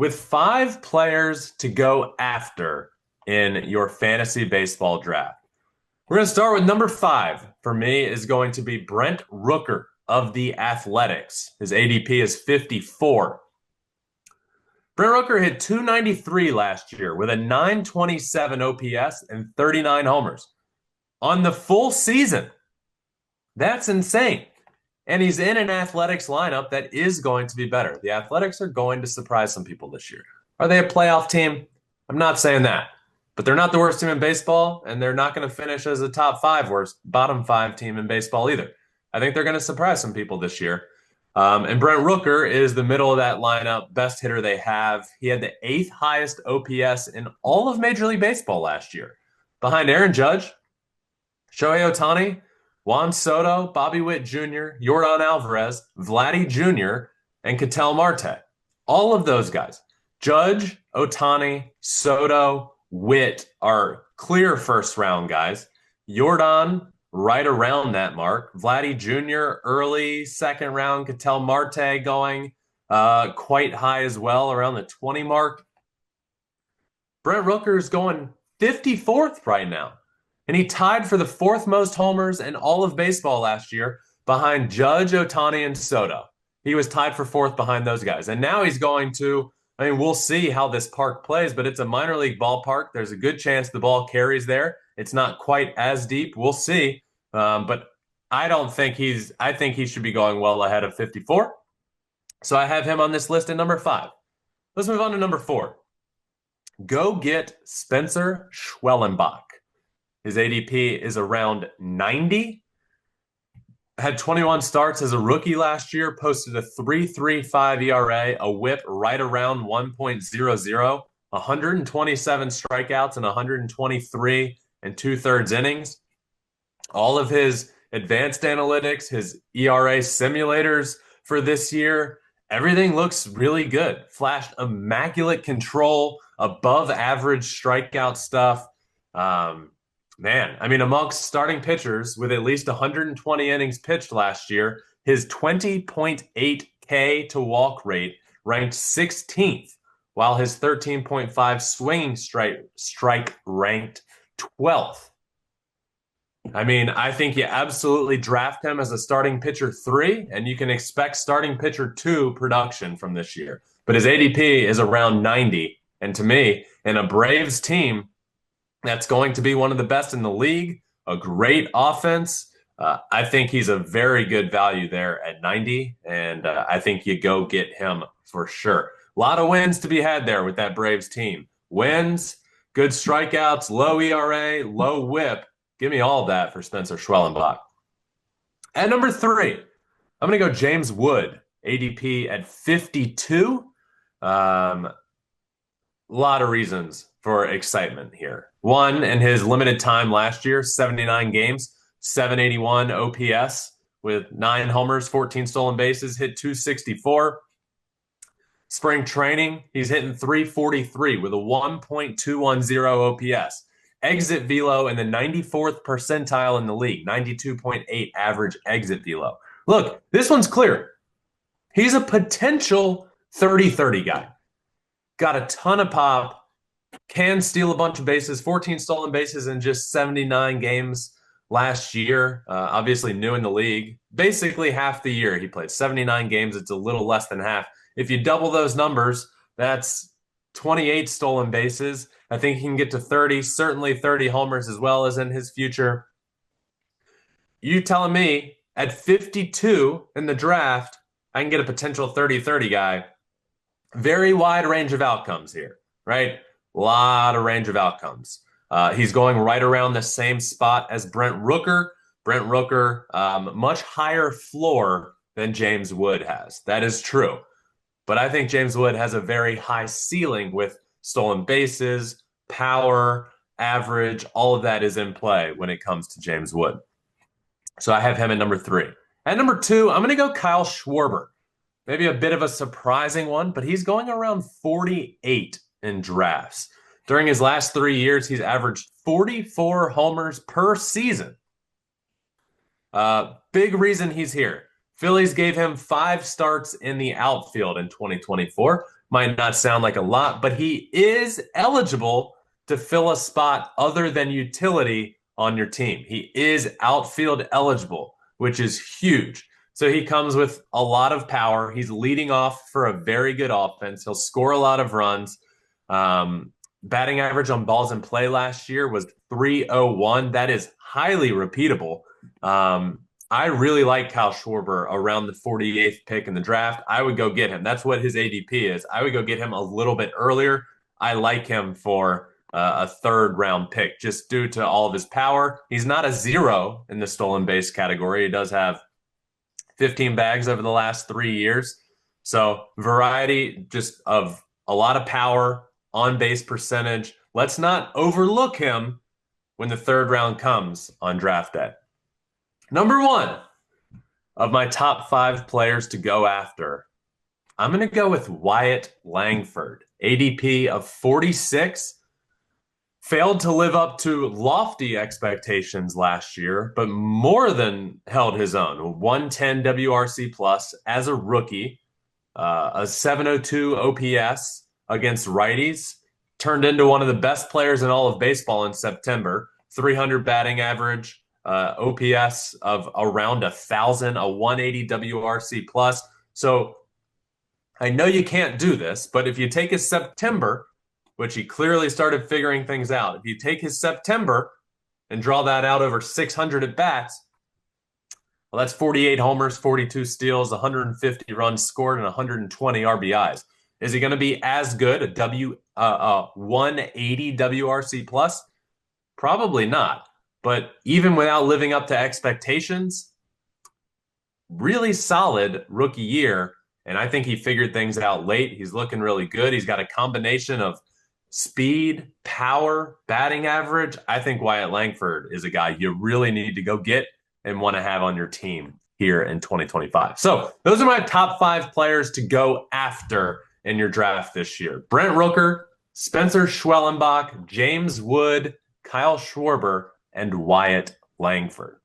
With 5 players to go after in your fantasy baseball draft, we're going to start with number 5. For me, is going to be Brent Rooker of the Athletics. His ADP is 54. Brent Rooker hit 293 last year with a 927 OPS and 39 homers. On the full season, that's insane. And he's in an Athletics lineup that is going to be better. The Athletics are going to surprise some people this year. Are they a playoff team? I'm not saying that. But they're not the worst team in baseball, and they're not going to finish as a top 5 worst, bottom 5 team in baseball either. I think they're going to surprise some people this year. And Brent Rooker is the middle of that lineup, best hitter they have. He had the 8th highest OPS in all of Major League Baseball last year, behind Aaron Judge, Shohei Ohtani, Juan Soto, Bobby Witt Jr., Yordan Alvarez, Vladdy Jr., and Ketel Marte. All of those guys, Judge, Ohtani, Soto, Witt, are clear first-round guys. Yordan, right around that mark. Vladdy Jr., early second round. Ketel Marte going quite high as well, around the 20 mark. Brent Rooker is going 54th right now. And he tied for the 4th most homers in all of baseball last year behind Judge, Ohtani, and Soto. He was tied for 4th behind those guys. And now he's going to, we'll see how this park plays, but it's a minor league ballpark. There's a good chance the ball carries there. It's not quite as deep. We'll see. But I think he should be going well ahead of 54. So I have him on this list at number 5. Let's move on to number 4. Go get Spencer Schwellenbach. His ADP is around 90. Had 21 starts as a rookie last year, posted a 3.35 ERA, a whip right around 1.00, 127 strikeouts and 123 and 2/3 innings. All of his advanced analytics, his ERA simulators for this year, everything looks really good. Flashed immaculate control, above average strikeout stuff. Amongst starting pitchers with at least 120 innings pitched last year, his 20.8 K to walk rate ranked 16th, while his 13.5 swinging strike ranked 12th. I think you absolutely draft him as a starting pitcher 3, and you can expect starting pitcher 2 production from this year. But his ADP is around 90, and to me, in a Braves team that's going to be one of the best in the league, a great offense, I think he's a very good value there at 90, and I think you go get him for sure. A lot of wins to be had there with that Braves team. Wins, good strikeouts, low ERA, low whip. Give me all that for Spencer Schwellenbach. At number 3, I'm going to go James Wood, ADP at 52. A lot of reasons for excitement here. One, in his limited time last year, 79 games, 781 OPS with 9 homers, 14 stolen bases, hit 264. Spring training, he's hitting 343 with a 1.210 OPS. Exit velo in the 94th percentile in the league, 92.8 average exit velo. Look, this one's clear. He's a potential 30-30 guy. Got a ton of pop, can steal a bunch of bases, 14 stolen bases in just 79 games last year. Obviously new in the league. Basically half the year he played. 79 games, it's a little less than half. If you double those numbers, that's 28 stolen bases. I think he can get to 30, certainly 30 homers as well as in his future. You telling me at 52 in the draft, I can get a potential 30-30 guy. Very wide range of outcomes here, right? A lot of range of outcomes. He's going right around the same spot as Brent Rooker. Brent Rooker, much higher floor than James Wood has. That is true. But I think James Wood has a very high ceiling with stolen bases, power, average. All of that is in play when it comes to James Wood. So I have him at number 3. At number 2, I'm going to go Kyle Schwarber. Maybe a bit of a surprising one, but he's going around 48 in drafts. During his last 3 years, he's averaged 44 homers per season. Big reason he's here. Phillies gave him 5 starts in the outfield in 2024. Might not sound like a lot, but he is eligible to fill a spot other than utility on your team. He is outfield eligible, which is huge. So he comes with a lot of power. He's leading off for a very good offense. He'll score a lot of runs. Batting average on balls in play last year was 301. That is highly repeatable. I really like Kyle Schwarber around the 48th pick in the draft. I would go get him. That's what his ADP is. I would go get him a little bit earlier. I like him for a third round pick just due to all of his power. He's not a zero in the stolen base category. He does have 15 bags over the last 3 years. So variety just of a lot of power, on base percentage. Let's not overlook him when the third round comes on draft day. Number one of my top 5 players to go after, I'm going to go with Wyatt Langford. ADP of 46. Failed to live up to lofty expectations last year, but more than held his own. 110 WRC plus as a rookie, a 702 OPS against righties, turned into one of the best players in all of baseball in September. 300 batting average, OPS of around 1,000, a 180 WRC plus. So I know you can't do this, but if you take his September, which he clearly started figuring things out, if you take his September and draw that out over 600 at bats, well, that's 48 homers, 42 steals, 150 runs scored, and 120 RBIs. Is he going to be as good, a 180 WRC plus? Probably not. But even without living up to expectations, really solid rookie year. And I think he figured things out late. He's looking really good. He's got a combination of speed, power, batting average. I think Wyatt Langford is a guy you really need to go get and want to have on your team here in 2025. So those are my top 5 players to go after in your draft this year. Brent Rooker, Spencer Schwellenbach, James Wood, Kyle Schwarber, and Wyatt Langford.